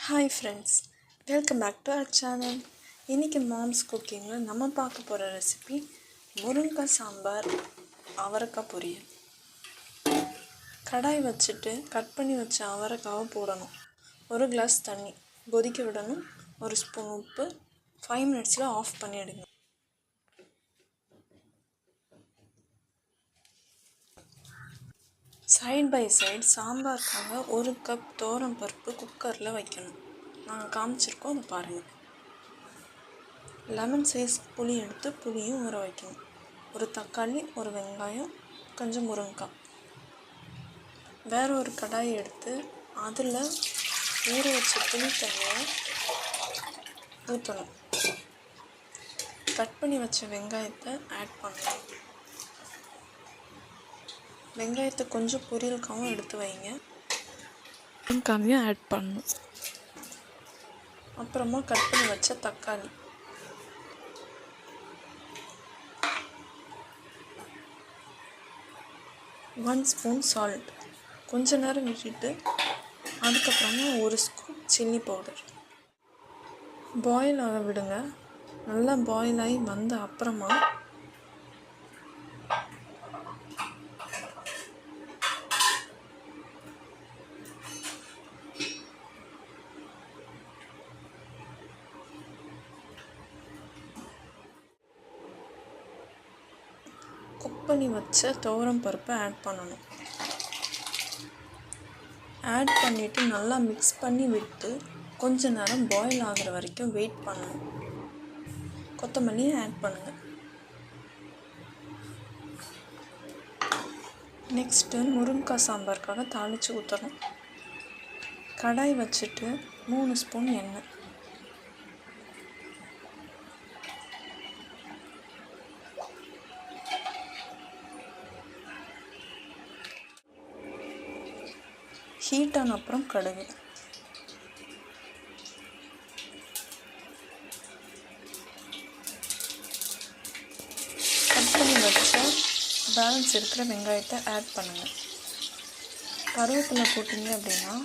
Hi friends, welcome back to our channel. இன்னைக்கு moms குக்கிங்கில் நம்ம பார்க்க போகிற ரெசிபி முருங்கைக்காய் சாம்பார் அவரைக்காய் பொரியல். கடாய் வச்சுட்டு கட் பண்ணி வச்ச அவரைக்காவை போடணும். ஒரு கிளாஸ் தண்ணி கொதிக்க விடணும். ஒரு ஸ்பூன் உப்பு. 5 மினிட்ஸில் ஆஃப் பண்ணி எடுங்க. சைட் பை சைடு சாம்பாருக்காக 1 கப் தோரம் பருப்பு குக்கரில் வைக்கணும். நாங்கள் காமிச்சிருக்கோம், அதை பாருங்கள். லெமன் சைஸ் புளி எடுத்து புளியும் ஊற வைக்கணும். ஒரு தக்காளி, ஒரு வெங்காயம், கொஞ்சம் முருங்கைக்காய். வேறு ஒரு கடாயை எடுத்து அதில் ஊற வச்ச புளி தண்ணியை ஊற்றணும். கட் பண்ணி வச்ச வெங்காயத்தை ஆட் பண்ணணும். வெங்காயத்தை கொஞ்சம் பொரியலுக்காகவும் எடுத்து வைங்க. வெங்காயம் ஆட் பண்ணணும். அப்புறமா கட் பண்ணி வச்ச தக்காளி, ஒன் ஸ்பூன் சால்ட், கொஞ்ச நேரம் விட்டுட்டு அதுக்கப்புறமா 1 ஸ்பூன் சில்லி பவுடர் பாயில் ஆக விடுங்க. நல்லா பாயில் ஆகி வந்த அப்புறமா குக் பண்ணி வச்ச துவரம் பருப்பை ஆட் பண்ணணும். ஆட் பண்ணிவிட்டு நல்லா மிக்ஸ் பண்ணி விட்டு கொஞ்ச நேரம் பாயில் ஆகிற வரைக்கும் வெயிட் பண்ணணும். கொத்தமல்லியை ஆட் பண்ணுங்கள். நெக்ஸ்ட்டு முருங்கைக்காய் சாம்பாருக்காக தாளித்து ஊற்றணும். கடாய் வச்சுட்டு 3 ஸ்பூன் எண்ணெய், ஹீட் ஆன அப்புறம் கடுகு, கட் பண்ணி வச்ச பேலன்ஸ் இருக்கிற வெங்காயத்தை ஆட் பண்ணுங்கள். கருவேப்பிலை போட்டிங்க அப்படின்னா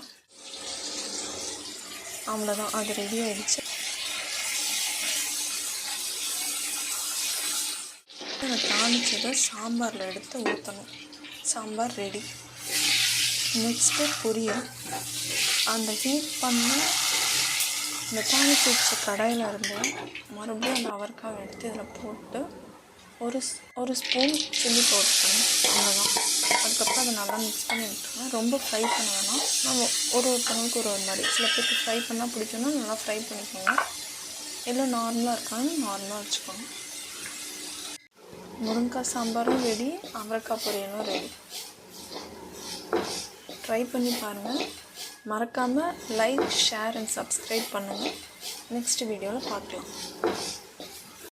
அவ்வளோதான், அது ரெடி ஆகிடுச்சு. தாளிச்சதை சாம்பாரில் எடுத்து ஊற்றணும். சாம்பார் ரெடி. நெக்ஸ்ட்டு பொரியல். அந்த ஹீட் பண்ண இந்த தாளிச்சு வச்ச கடாயில் இருந்து மறுபடியும் அந்த அவரைக்காவை எடுத்து இதில் போட்டு ஒரு ஸ்பூன் சில்லி பவுடர் பண்ணி அவ்வளோதான். அதுக்கப்புறம் அதை நல்லா மிக்ஸ் பண்ணி விட்டுருவேன். ரொம்ப ஃப்ரை பண்ண வேணாம். நம்ம ஒருத்தவங்களுக்கு ஒரு மாதிரி, சில பேருக்கு ஃப்ரை பண்ணால் பிடிக்கும்னா நல்லா ஃப்ரை பண்ணிக்கோங்க. இல்லை நார்மலாக இருக்கான்னு நார்மலாக வச்சுக்கோங்க. முருங்கைக்காய் சாம்பாரும் ரெடி, அவரைக்காய் பொரியலும் ரெடி. ட்ரை பண்ணி பாருங்கள். மறக்காமல் லைக், ஷேர் அண்ட் சப்ஸ்கிரைப் பண்ணுங்கள். நெக்ஸ்ட் வீடியோவில் பார்க்கலாம்.